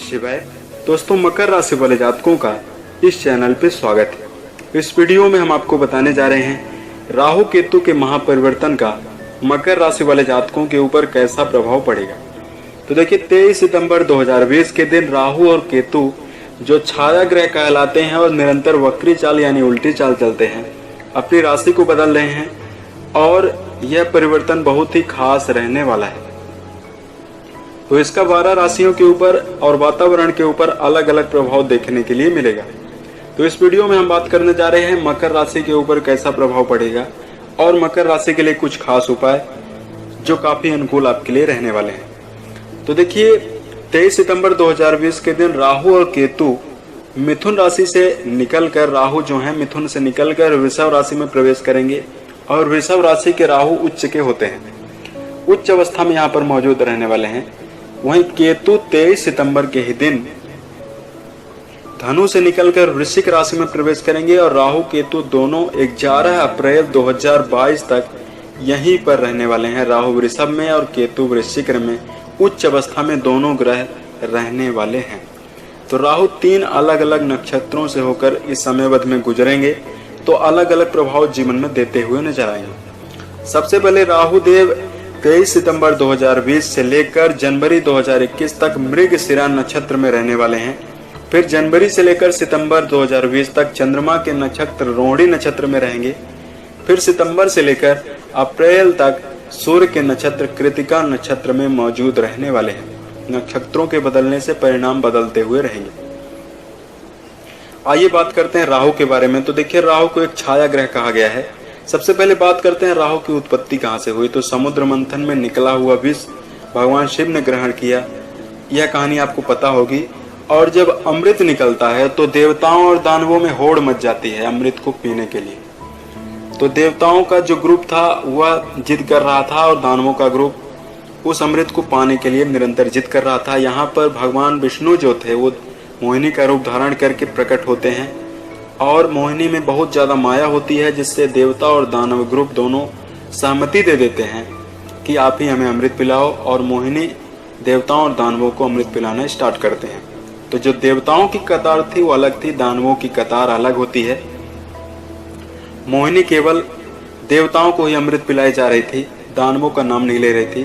शिवाय। दोस्तों, मकर राशि वाले जातकों का इस चैनल पे स्वागत है। इस वीडियो में हम आपको बताने जा रहे हैं राहु केतु के महापरिवर्तन का मकर राशि वाले जातकों के ऊपर कैसा प्रभाव पड़ेगा। तो देखिए, 23 सितंबर 2020 के दिन राहु और केतु जो छाया ग्रह कहलाते हैं और निरंतर वक्री चाल यानी उल्टी चाल चलते हैं, अपनी राशि को बदल रहे हैं और यह परिवर्तन बहुत ही खास रहने वाला है। तो इसका 12 राशियों के ऊपर और वातावरण के ऊपर अलग अलग प्रभाव देखने के लिए मिलेगा। तो इस वीडियो में हम बात करने जा रहे हैं मकर राशि के ऊपर कैसा प्रभाव पड़ेगा और मकर राशि के लिए कुछ खास उपाय जो काफी अनुकूल आपके लिए रहने वाले हैं। तो देखिए, 23 सितंबर 2020 के दिन राहु और केतु मिथुन राशि से निकलकर, राहु जो है मिथुन से निकलकर वृषभ राशि में प्रवेश करेंगे और वृषभ राशि के राहु उच्च के होते हैं, उच्च अवस्था में यहाँ पर मौजूद रहने वाले हैं। वहीं केतु 23 सितंबर के ही दिन धनु से निकलकर वृश्चिक राशि में प्रवेश करेंगे और राहु केतु दोनों 11 अप्रैल 2022 तक यहीं पर रहने वाले हैं। राहु वृषभ में और केतु वृश्चिक में उच्च अवस्था में दोनों ग्रह रहने वाले हैं। तो राहु 3 अलग अलग नक्षत्रों से होकर इस समयावधि में गुजरेंगे तो अलग अलग प्रभाव जीवन में देते हुए नजर आएंगे। सबसे पहले राहु देव 23 सितंबर 2020 से लेकर जनवरी 2021 तक मृगशिरा नक्षत्र में रहने वाले हैं। फिर जनवरी से लेकर सितंबर 2020 तक चंद्रमा के नक्षत्र रोहिणी नक्षत्र में रहेंगे। फिर सितंबर से लेकर अप्रैल तक सूर्य के नक्षत्र कृतिका नक्षत्र में मौजूद रहने वाले हैं। नक्षत्रों के बदलने से परिणाम बदलते हुए रहेंगे। आइए बात करते हैं राहु के बारे में। तो देखिए, राहु को एक छाया ग्रह कहा गया है। सबसे पहले बात करते हैं राहु की उत्पत्ति कहां से हुई। तो समुद्र मंथन में निकला हुआ विष भगवान शिव ने ग्रहण किया, यह कहानी आपको पता होगी। और जब अमृत निकलता है तो देवताओं और दानवों में होड़ मच जाती है अमृत को पीने के लिए। तो देवताओं का जो ग्रुप था वह जिद कर रहा था और दानवों का ग्रुप उस अमृत को पाने के लिए निरंतर जिद कर रहा था। यहाँ पर भगवान विष्णु जो थे वो मोहिनी का रूप धारण करके प्रकट होते हैं और मोहिनी में बहुत ज्यादा माया होती है, जिससे देवता और दानव ग्रुप दोनों सहमति दे देते हैं कि आप ही हमें अमृत पिलाओ। और मोहिनी देवताओं और दानवों को अमृत पिलाना स्टार्ट करते हैं। तो जो देवताओं की कतार थी वो अलग थी, दानवों की कतार अलग होती है। मोहिनी केवल देवताओं को ही अमृत पिलाई जा रही थी, दानवों का नाम नहीं ले रही थी।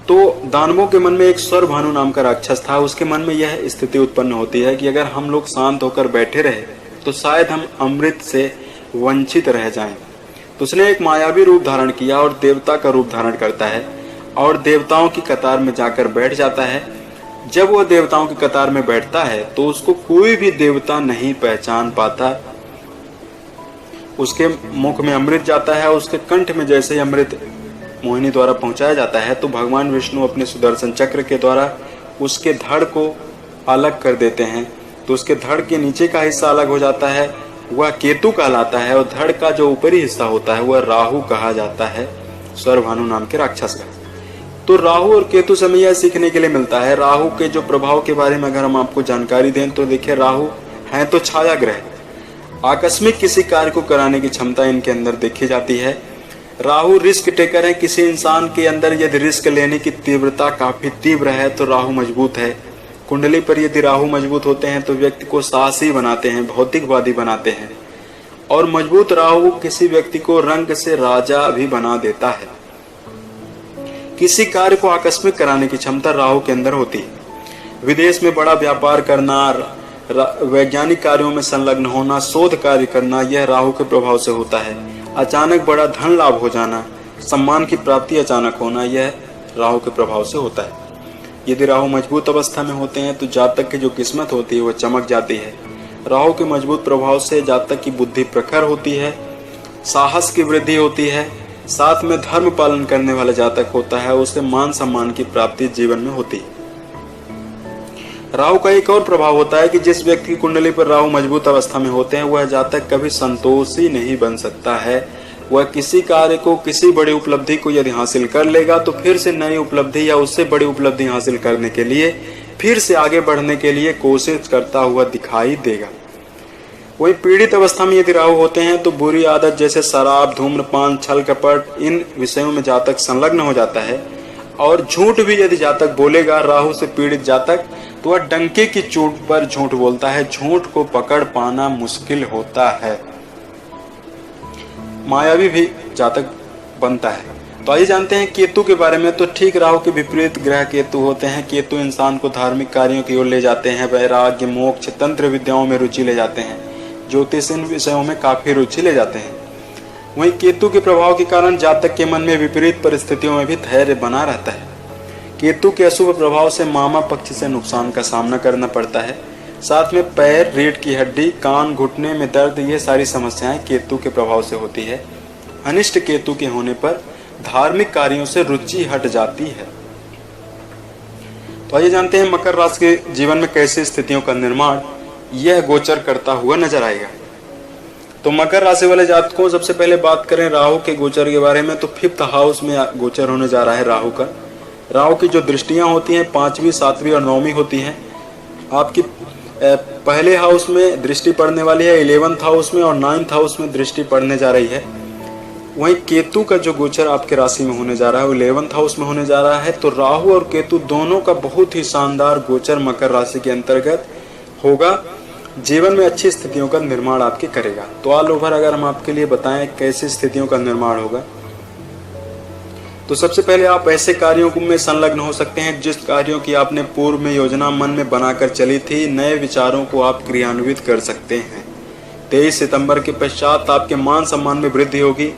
तो दानवों के मन में एक स्वर भानु नाम का राक्षस था। उसके मन में यह स्थिति उत्पन्न होती है कि अगर हम लोग शांत होकर बैठे रहे तो शायद हम अमृत से वंचित रह जाएं। तो उसने एक मायावी रूप धारण किया और देवता का रूप धारण करता है और देवताओं की कतार में जाकर बैठ जाता है। जब वो देवताओं की कतार में बैठता है तो उसको कोई भी देवता नहीं पहचान पाता। उसके मुख में अमृत जाता है, उसके कंठ में जैसे ही अमृत मोहिनी द्वारा पहुंचाया जाता है तो भगवान विष्णु अपने सुदर्शन चक्र के द्वारा उसके धड़ को अलग कर देते हैं। तो उसके धड़ के नीचे का हिस्सा अलग हो जाता है, वह केतु कहलाता है, और धड़ का जो ऊपरी हिस्सा होता है वह राहु कहा जाता है, स्वरभानु नाम के राक्षस का। तो राहु और केतु से हमें यह सीखने के लिए मिलता है। राहु के जो प्रभाव के बारे में अगर हम आपको जानकारी दें तो देखिए, राहु है तो छाया ग्रह, आकस्मिक किसी कार्य को कराने की क्षमता इनके अंदर देखी जाती है। राहु रिस्क टेकर है। किसी इंसान के अंदर यदि रिस्क लेने की तीव्रता काफी तीव्र है तो राहु मजबूत है। कुंडली पर यदि राहु मजबूत होते हैं तो व्यक्ति को साहसी बनाते हैं, भौतिकवादी बनाते हैं। और मजबूत राहु किसी व्यक्ति को रंग से राजा भी बना देता है। किसी कार्य को आकस्मिक कराने की क्षमता राहु के अंदर होती है। विदेश में बड़ा व्यापार करना, वैज्ञानिक कार्यों में संलग्न होना, शोध कार्य करना, यह राहु के प्रभाव से होता है। अचानक बड़ा धन लाभ हो जाना, सम्मान की प्राप्ति अचानक होना, यह राहु के प्रभाव से होता है। यदि राहु मजबूत अवस्था में होते हैं तो जातक की जो किस्मत होती है वह चमक जाती है। राहु के मजबूत प्रभाव से जातक की बुद्धि प्रखर होती है, साहस की वृद्धि होती है, साथ में धर्म पालन करने वाला जातक होता है, उसे मान सम्मान की प्राप्ति जीवन में होती है। राहु का एक और प्रभाव होता है कि जिस व्यक्ति की कुंडली पर राहु मजबूत अवस्था में होते हैं वह जातक कभी संतोषी नहीं बन सकता है। वह किसी कार्य को, किसी बड़ी उपलब्धि को यदि हासिल कर लेगा तो फिर से नई उपलब्धि या उससे बड़ी उपलब्धि हासिल करने के लिए, फिर से आगे बढ़ने के लिए कोशिश करता हुआ दिखाई देगा। वही पीड़ित अवस्था में यदि राहु होते हैं तो बुरी आदत जैसे शराब, धूम्रपान, छल कपट, इन विषयों में जातक संलग्न हो जाता है। और झूठ भी यदि जातक बोलेगा, राहु से पीड़ित जातक, तो वह डंके की चोट पर झूठ बोलता है, झूठ को पकड़ पाना मुश्किल होता है, मायावी भी जातक बनता है। तो आइए जानते हैं केतु के बारे में। तो ठीक राहु के विपरीत ग्रह केतु होते हैं। केतु इंसान को धार्मिक कार्यों की ओर ले जाते हैं, वैराग्य, मोक्ष, तंत्र विद्याओं में रुचि ले जाते हैं, ज्योतिष, इन विषयों में काफी रुचि ले जाते हैं। वहीं केतु के प्रभाव के कारण जातक के मन में विपरीत परिस्थितियों में भी धैर्य बना रहता है। केतु के अशुभ प्रभाव से मामा पक्ष से नुकसान का सामना करना पड़ता है। साथ में पैर, रीढ़ की हड्डी, कान, घुटने में दर्द, ये सारी समस्याएं केतु के प्रभाव से होती है। अनिष्ट केतु के होने पर धार्मिक कार्यों से रुचि हट जाती है। तो आइए जानते हैं मकर राशि के जीवन में कैसी स्थितियों का निर्माण यह गोचर करता हुआ नजर आएगा। तो मकर राशि वाले जातकों, सबसे पहले बात करें राहु के गोचर के बारे में। तो 5th हाउस में गोचर होने जा रहा है राहु का। राहु की जो दृष्टियां होती हैं 5वीं, 7वीं और 9वीं होती हैं। आपकी पहले हाउस में दृष्टि पड़ने वाली है, 11th हाउस में, और 9th हाउस में दृष्टि पड़ने जा रही है। वहीं केतु का जो गोचर आपके राशि में होने जा रहा है वो 11th हाउस में होने जा रहा है। तो राहु और केतु दोनों का बहुत ही शानदार गोचर मकर राशि के अंतर्गत होगा, जीवन में अच्छी स्थितियों का निर्माण आपके करेगा। तो ऑल ओवर अगर हम आपके लिए बताएं कैसी स्थितियों का निर्माण होगा, तो सबसे पहले आप ऐसे कार्यों में संलग्न हो सकते हैं जिस कार्यों की आपने पूर्व में योजना मन में बनाकर चली थी। नए विचारों को आप क्रियान्वित कर सकते हैं। 23 सितंबर के पश्चात आपके मान सम्मान में वृद्धि होगी।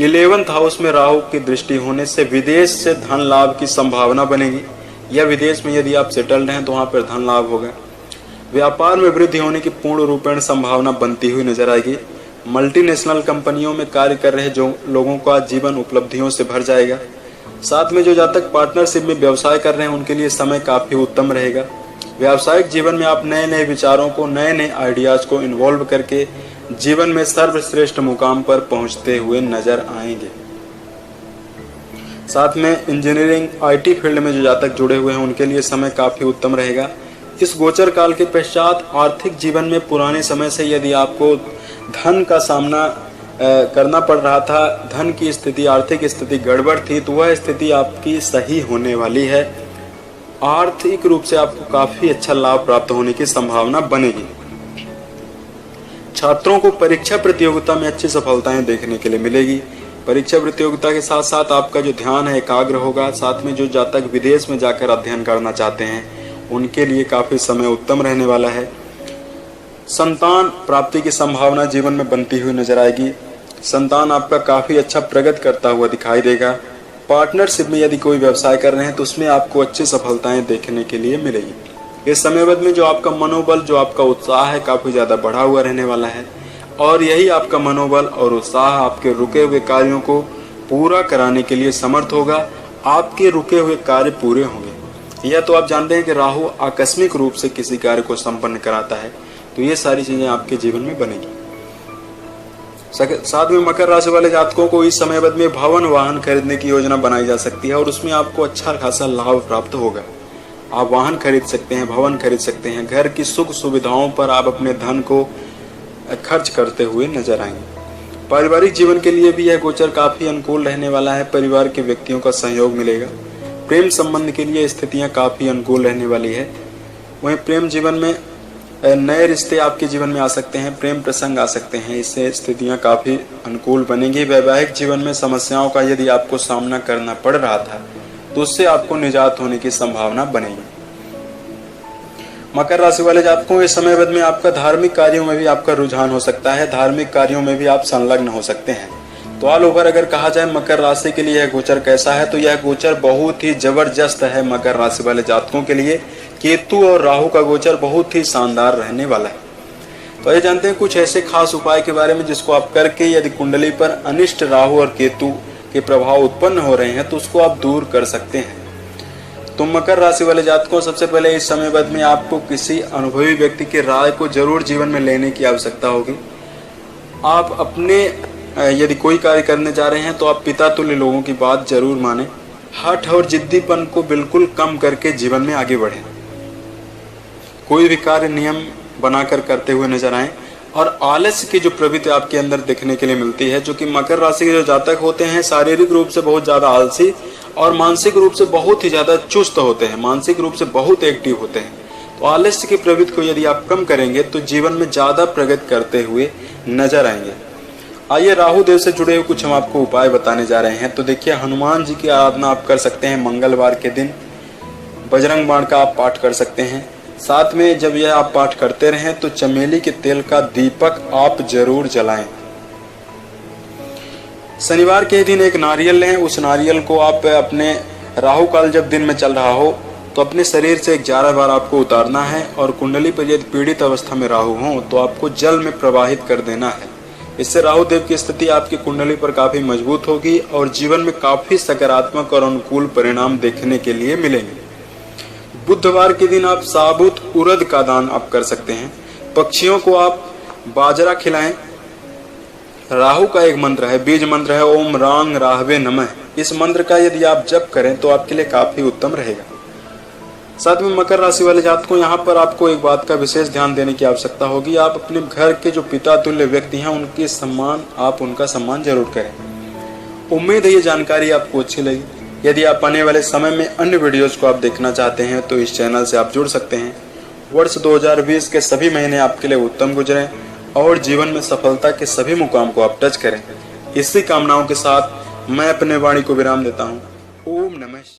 11th हाउस में राहु की दृष्टि होने से विदेश से धन लाभ की संभावना बनेगी, या विदेश में यदि आप सेटल्ड हैं तो वहां पर धन लाभ होगा। व्यापार में वृद्धि होने की पूर्ण रूपेण संभावना बनती हुई नजर आएगी। मल्टीनेशनल कंपनियों में कार्य कर रहे जो लोगों का जीवन उपलब्धियों से भर जाएगा। साथ में जो जातक पार्टनरशिप में व्यवसाय कर रहे हैं उनके लिए समय काफी उत्तम रहेगा। व्यावसायिक जीवन में आप नए नए विचारों को, नए नए आइडियाज को इन्वॉल्व करके जीवन में सर्वश्रेष्ठ मुकाम पर पहुंचते हुए नजर आएंगे। साथ में इंजीनियरिंग, IT फील्ड में जो जातक जुड़े हुए हैं उनके लिए समय काफी उत्तम रहेगा। इस गोचर काल के पश्चात आर्थिक जीवन में पुराने समय से यदि आपको धन का सामना करना पड़ रहा था, धन की स्थिति, आर्थिक स्थिति गड़बड़ थी, तो वह स्थिति आपकी सही होने वाली है। आर्थिक रूप से आपको काफी अच्छा लाभ प्राप्त होने की संभावना बनेगी। छात्रों को परीक्षा प्रतियोगिता में अच्छी सफलताएं देखने के लिए मिलेगी। परीक्षा प्रतियोगिता के साथ साथ आपका जो ध्यान है एकाग्र होगा। साथ में जो जातक विदेश में जाकर अध्ययन करना चाहते हैं उनके लिए काफी समय उत्तम रहने वाला है। संतान प्राप्ति की संभावना जीवन में बनती हुई नजर आएगी। संतान आपका काफी अच्छा प्रगति करता हुआ दिखाई देगा। पार्टनरशिप में यदि कोई व्यवसाय कर रहे हैं तो उसमें आपको अच्छी सफलताएं देखने के लिए मिलेगी। इस समयवध में जो आपका मनोबल, जो आपका उत्साह है काफी ज्यादा बढ़ा हुआ रहने वाला है, और यही आपका मनोबल और उत्साह आपके रुके हुए कार्यों को पूरा कराने के लिए समर्थ होगा। आपके रुके हुए कार्य पूरे होंगे। यह तो आप जानते हैं कि राहु आकस्मिक रूप से किसी कार्य को संपन्न कराता है, तो ये सारी चीजें आपके जीवन में बनेगी। साथ में मकर राशि वाले जातकों को इस समयवध में भवन वाहन खरीदने की योजना बनाई जा सकती है और उसमें आपको अच्छा खासा लाभ प्राप्त होगा। आप वाहन खरीद सकते हैं, भवन खरीद सकते हैं। घर की सुख सुविधाओं पर आप अपने धन को खर्च करते हुए नजर आएंगे। पारिवारिक जीवन के लिए भी यह गोचर काफी अनुकूल रहने वाला है। परिवार के व्यक्तियों का सहयोग मिलेगा। प्रेम संबंध के लिए स्थितियां काफी अनुकूल रहने वाली है। वहीं प्रेम जीवन में नए रिश्ते आपके जीवन में आ सकते हैं, प्रेम प्रसंग आ सकते हैं। इससे स्थितियां काफी अनुकूल बनेंगी। वैवाहिक जीवन में समस्याओं का यदि आपको सामना करना पड़ रहा था तो उससे आपको निजात होने की संभावना बनेगी। मकर राशि वाले जातकों, इस समयवध में आपका धार्मिक कार्यों में भी आपका रुझान हो सकता है। धार्मिक कार्यों में भी आप संलग्न हो सकते हैं। तो ऑल ओवर अगर कहा जाए मकर राशि के लिए यह गोचर कैसा है, तो यह गोचर बहुत ही जबरदस्त है मकर राशि वाले जातकों के लिए। केतु और राहु का गोचर बहुत ही शानदार रहने वाला है। तो ये जानते हैं कुछ ऐसे खास उपाय के बारे में जिसको आप करके यदि कुंडली पर अनिष्ट राहु और केतु के प्रभाव उत्पन्न हो रहे हैं तो उसको आप दूर कर सकते हैं। तो मकर राशि वाले जातकों, सबसे पहले इस समयवध में आपको किसी अनुभवी व्यक्ति की राय को जरूर जीवन में लेने की आवश्यकता होगी। आप अपने यदि कोई कार्य करने जा रहे हैं तो आप पिता तुल्य लोगों की बात जरूर माने। हठ और जिद्दीपन को बिल्कुल कम करके जीवन में आगे बढ़ें। कोई भी कार्य नियम बनाकर करते हुए नजर आए और आलस्य की जो प्रवृत्ति आपके अंदर देखने के लिए मिलती है, जो कि मकर राशि के जो जातक होते हैं शारीरिक रूप से बहुत ज्यादा आलसी और मानसिक रूप से बहुत ही ज्यादा चुस्त होते हैं, मानसिक रूप से बहुत एक्टिव होते हैं। तो आलस्य की प्रवृत्ति को यदि आप कम करेंगे तो जीवन में ज्यादा प्रगति करते हुए नजर आएंगे। आइए राहु देव से जुड़े हुए कुछ हम आपको उपाय बताने जा रहे हैं। तो देखिए, हनुमान जी की आराधना आप कर सकते हैं मंगलवार के दिन। बजरंग बाण का आप पाठ कर सकते हैं। साथ में जब यह आप पाठ करते रहें तो चमेली के तेल का दीपक आप जरूर जलाएं। शनिवार के दिन एक नारियल लें, उस नारियल को आप अपने राहु काल जब दिन में चल रहा हो तो अपने शरीर से 11 बार आपको उतारना है और कुंडली पर यदि पीड़ित अवस्था में राहु हो तो आपको जल में प्रवाहित कर देना है। इससे राहु देव की स्थिति आपकी कुंडली पर काफी मजबूत होगी और जीवन में काफी सकारात्मक और अनुकूल परिणाम देखने के लिए मिलेंगे। बुधवार के दिन आप साबुत उड़द का दान आप कर सकते हैं। पक्षियों को आप बाजरा खिलाएं। राहु का एक मंत्र है, बीज मंत्र है ओम रांग राहवे नमः। इस मंत्र का यदि आप जप करें तो आपके लिए काफी उत्तम रहेगा। साथ में मकर राशि वाले जातकों, यहाँ पर आपको एक बात का विशेष ध्यान देने की आवश्यकता होगी। आप अपने घर के जो पिता तुल्य व्यक्ति हैं उनका सम्मान जरूर करें। उम्मीद है ये जानकारी आपको अच्छी लगी। यदि आप आने वाले समय में अन्य वीडियोस को आप देखना चाहते हैं तो इस चैनल से आप जुड़ सकते हैं। वर्ष 2020 के सभी महीने आपके लिए उत्तम गुजरें और जीवन में सफलता के सभी मुकाम को आप टच करें। इसी कामनाओं के साथ मैं अपने वाणी को विराम देता हूँ। ओम नमः।